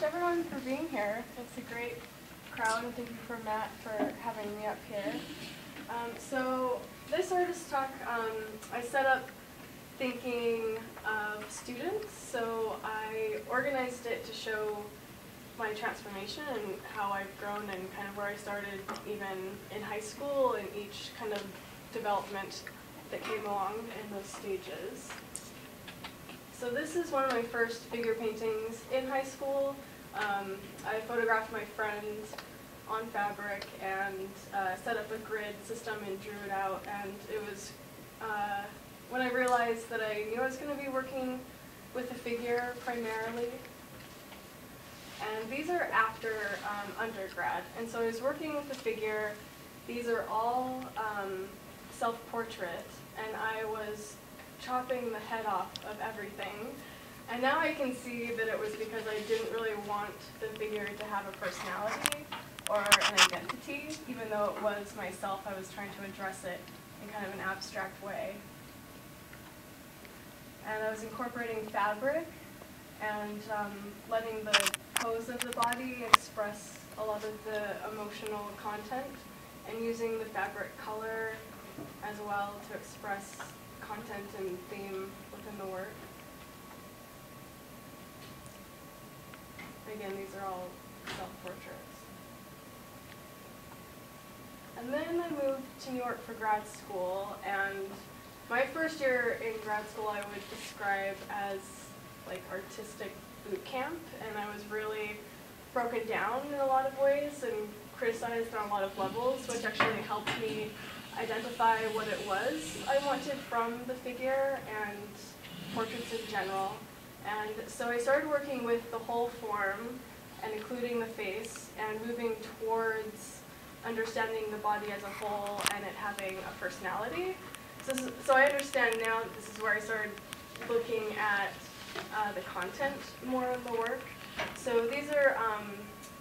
everyone for being here. It's a great crowd, and thank you for Matt for having me up here. So this artist talk, I set up thinking of students, so I organized it to show my transformation and how I've grown and kind of where I started even in high school and each kind of development that came along in those stages. So this is one of my first figure paintings in high school. I photographed my friend on fabric and set up a grid system and drew it out, and it was when I realized that I knew I was going to be working with a figure primarily. And these are after undergrad, and so I was working with a figure. These are all self-portrait, and I was chopping the head off of everything. And now I can see that it was because I didn't really want the figure to have a personality or an identity, even though it was myself. I was trying to address it in kind of an abstract way. And I was incorporating fabric and letting the pose of the body express a lot of the emotional content, and using the fabric color as well to express content and theme within the work. Again, these are all self-portraits. And then I moved to New York for grad school, and my first year in grad school I would describe as like artistic boot camp, and I was really broken down in a lot of ways and criticized on a lot of levels, which actually helped me identify what it was I wanted from the figure and portraits in general. And so I started working with the whole form and including the face and moving towards understanding the body as a whole and it having a personality. So I understand now that this is where I started looking at the content more of the work. So these are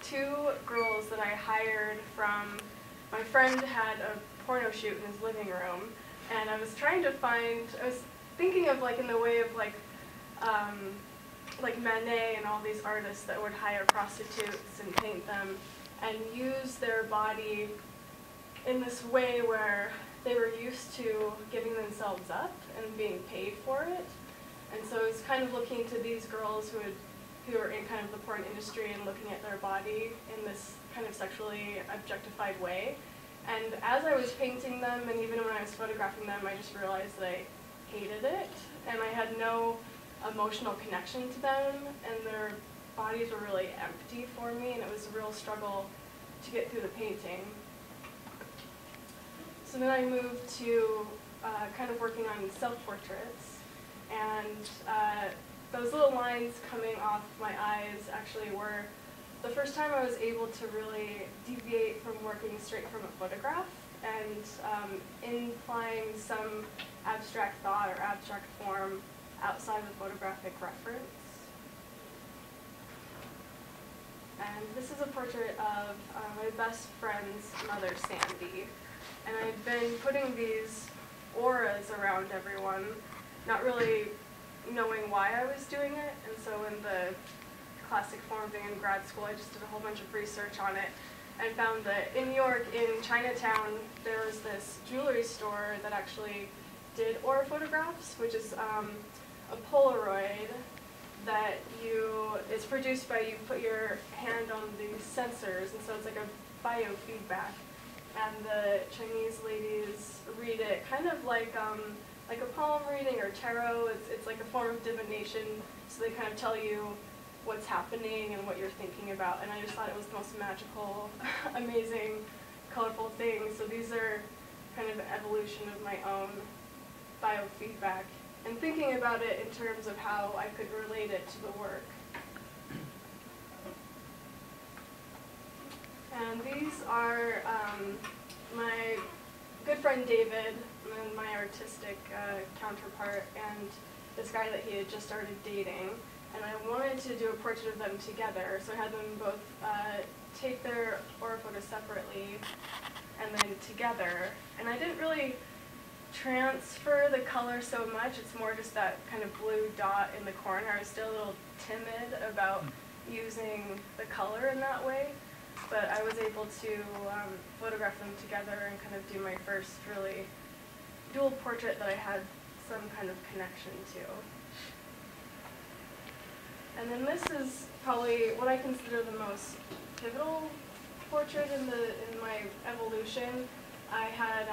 two girls that I hired from, my friend had a porno shoot in his living room, and I was trying to find, I was thinking of like in the way of like Manet and all these artists that would hire prostitutes and paint them and use their body in this way where they were used to giving themselves up and being paid for it. And so I was kind of looking to these girls who are in kind of the porn industry and looking at their body in this kind of sexually objectified way. And as I was painting them, and even when I was photographing them, I just realized that I hated it, and I had no emotional connection to them, and their bodies were really empty for me, and it was a real struggle to get through the painting. So then I moved to kind of working on self-portraits, and those little lines coming off my eyes actually were the first time I was able to really deviate from working straight from a photograph and implying some abstract thought or abstract form outside of the photographic reference. And this is a portrait of my best friend's mother, Sandy. And I've been putting these auras around everyone, not really knowing why I was doing it. And so in the classic form being in grad school, I just did a whole bunch of research on it and found that in New York, in Chinatown, there was this jewelry store that actually did aura photographs, which is a Polaroid that it's produced by you put your hand on these sensors, and so it's like a biofeedback. And the Chinese ladies read it kind of like a palm reading or tarot. It's like a form of divination, so they kind of tell you what's happening and what you're thinking about. And I just thought it was the most magical, amazing, colorful thing. So these are kind of an evolution of my own biofeedback and thinking about it in terms of how I could relate it to the work. And these are my good friend David and my artistic counterpart and this guy that he had just started dating. And I wanted to do a portrait of them together, so I had them both take their aura photos separately and then together. And I didn't really transfer the color so much, it's more just that kind of blue dot in the corner. I was still a little timid about using the color in that way, but I was able to photograph them together and kind of do my first really dual portrait that I had some kind of connection to. And then this is probably what I consider the most pivotal portrait in my evolution. I had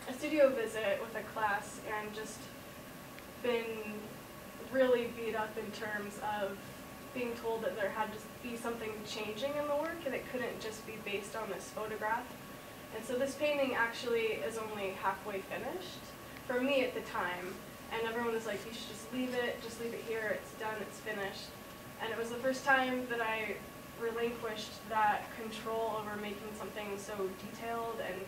a studio visit with a class and just been really beat up in terms of being told that there had to be something changing in the work and it couldn't just be based on this photograph. And so this painting actually is only halfway finished, for me at the time. And everyone was like, you should just leave it here, it's done, it's finished. And it was the first time that I relinquished that control over making something so detailed and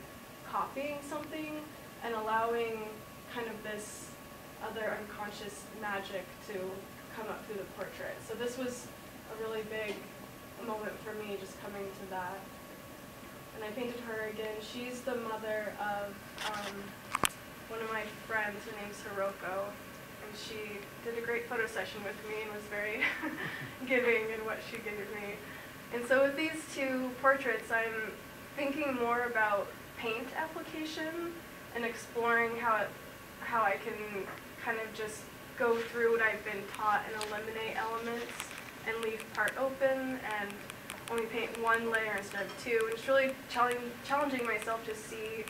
copying something and allowing kind of this other unconscious magic to come up through the portrait. So this was a really big moment for me, just coming to that. And I painted her again. She's the mother of one of my friends. Her name's Hiroko, and she did a great photo session with me and was very giving in what she gave me. And so with these two portraits, I'm thinking more about paint application and exploring how I can kind of just go through what I've been taught and eliminate elements and leave part open and only paint one layer instead of two. And it's really challenging myself to see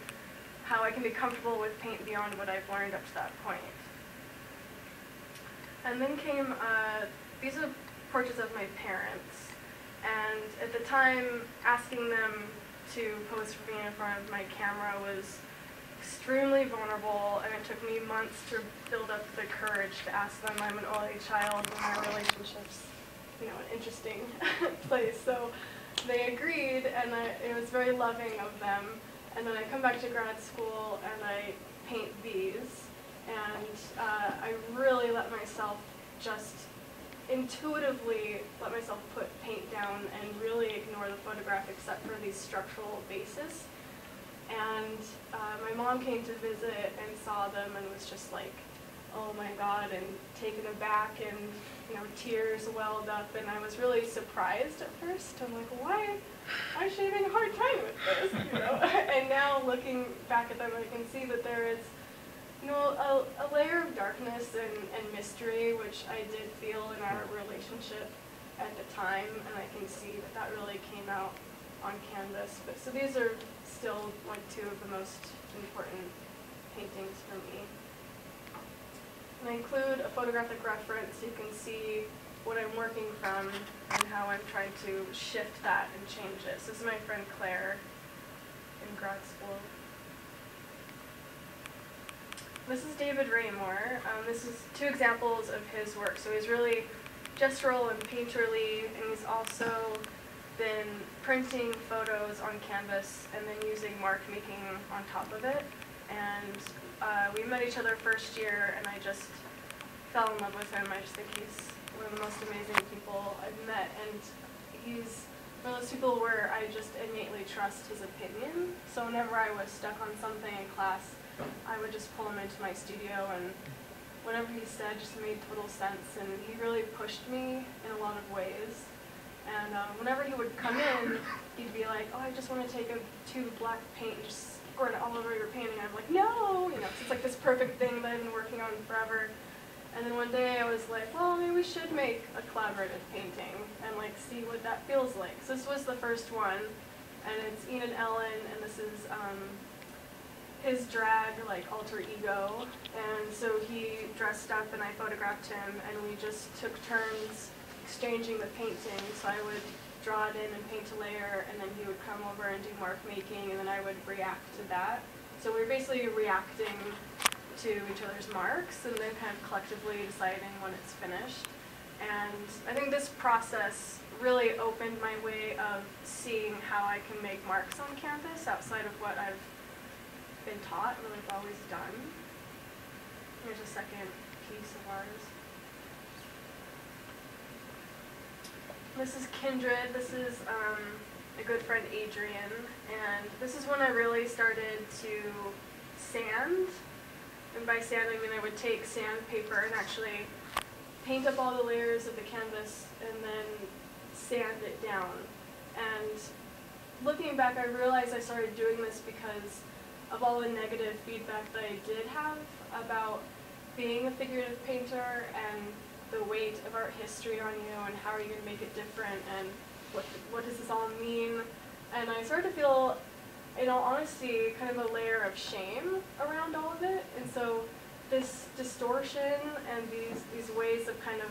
how I can be comfortable with paint beyond what I've learned up to that point. And then came, these are portraits of my parents. And at the time, asking them to pose for me in front of my camera was extremely vulnerable, and it took me months to build up the courage to ask them. I'm an only child, and my relationship's, an interesting place. So they agreed, and it was very loving of them. And then I come back to grad school, and I paint these, and I really let myself just intuitively let myself put paint down and really ignore the photograph except for these structural bases. And my mom came to visit and saw them and was just like, oh my God, and taken aback, and tears welled up, and I was really surprised at first. I'm like, why is she having a hard time with this? And now looking back at them, I can see that there is a layer of darkness and mystery, which I did feel in our relationship at the time, and I can see that really came out on canvas. But so these are still two of the most important paintings for me. And I include a photographic reference so you can see what I'm working from and how I'm trying to shift that and change it. So this is my friend Claire in grad school. This is David Raymore. This is two examples of his work. So he's really gestural and painterly, and he's also been printing photos on canvas and then using mark making on top of it. And we met each other first year, and I just fell in love with him. I just think he's one of the most amazing people I've met, and he's one of those people where I just innately trust his opinion. So whenever I was stuck on something in class, I would just pull him into my studio, and whatever he said just made total sense, and he really pushed me in a lot of ways. And whenever he would come in, he'd be like, oh, I just want to take a tube of black paint and just squirt it all over your painting. And I'm like, no! It's like this perfect thing that I've been working on forever. And then one day I was like, well, maybe we should make a collaborative painting and see what that feels like. So this was the first one, and it's Ian and Ellen, and this is his drag, alter ego. And so he dressed up and I photographed him, and we just took turns exchanging the painting. So I would draw it in and paint a layer, and then he would come over and do mark making, and then I would react to that. So we were basically reacting to each other's marks and then kind of collectively deciding when it's finished. And I think this process really opened my way of seeing how I can make marks on canvas outside of what I've been taught and what I've always done. Here's a second piece of ours. This is Kindred. This is a good friend, Adrian, and this is when I really started to sand. And by sand, I mean I would take sandpaper and actually paint up all the layers of the canvas and then sand it down. And looking back, I realized I started doing this because of all the negative feedback that I did have about being a figurative painter and the weight of art history on you and how are you going to make it different and what does this all mean. And I started to feel, in all honesty, kind of a layer of shame around all of it. And so this distortion and these ways of kind of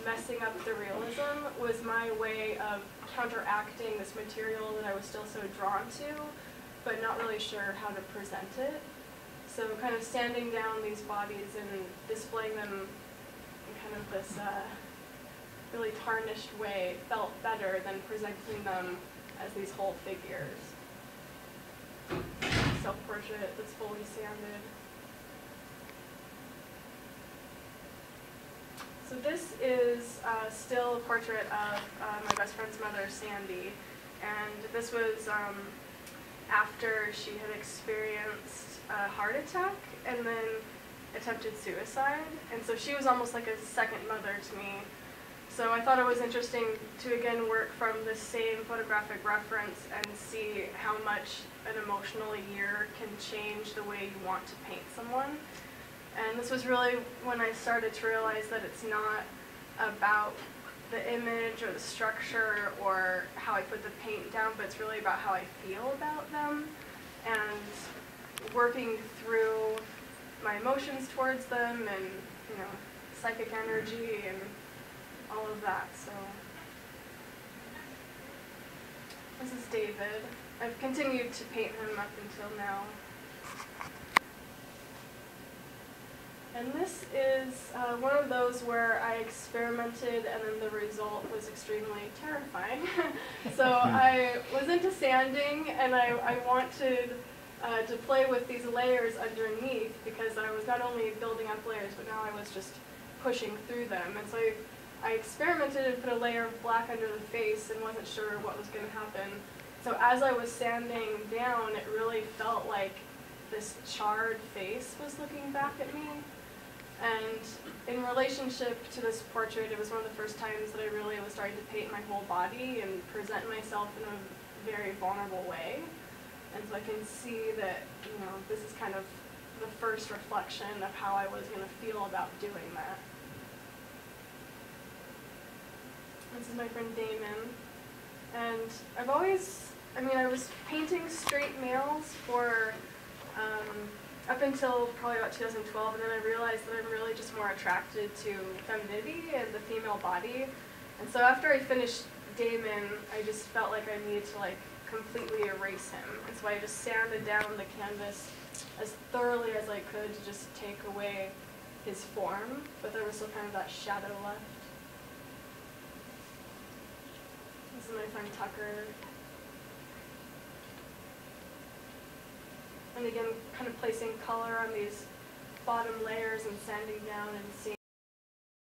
messing up the realism was my way of counteracting this material that I was still so drawn to, but not really sure how to present it. So kind of sanding down these bodies and displaying them in kind of this really tarnished way felt better than presenting them as these whole figures. Self-portrait that's fully sanded. So this is still a portrait of my best friend's mother, Sandy, and this was after she had experienced a heart attack and then attempted suicide, and so she was almost like a second mother to me. So I thought it was interesting to again work from the same photographic reference and see how much an emotional year can change the way you want to paint someone. And this was really when I started to realize that it's not about the image or the structure or how I put the paint down, but it's really about how I feel about them and working through my emotions towards them and, you know, psychic energy and all of that. So this is David. I've continued to paint him up until now. And this is one of those where I experimented and then the result was extremely terrifying. So I was into sanding and I wanted to play with these layers underneath because I was not only building up layers, but now I was just pushing through them. And so I experimented and put a layer of black under the face and wasn't sure what was going to happen. So as I was sanding down, it really felt like this charred face was looking back at me. And in relationship to this portrait, it was one of the first times that I really was starting to paint my whole body and present myself in a very vulnerable way. And so I can see that, you know, this is kind of the first reflection of how I was going to feel about doing that. This is my friend Damon. And I've always, I was painting straight males for up until probably about 2012, and then I realized that I'm really just more attracted to femininity and the female body. And so after I finished Damon, I just felt like I needed to completely erase him. And so I just sanded down the canvas as thoroughly as I could to just take away his form, but there was still kind of that shadow left. This is my friend Tucker. And again, kind of placing color on these bottom layers and sanding down and seeing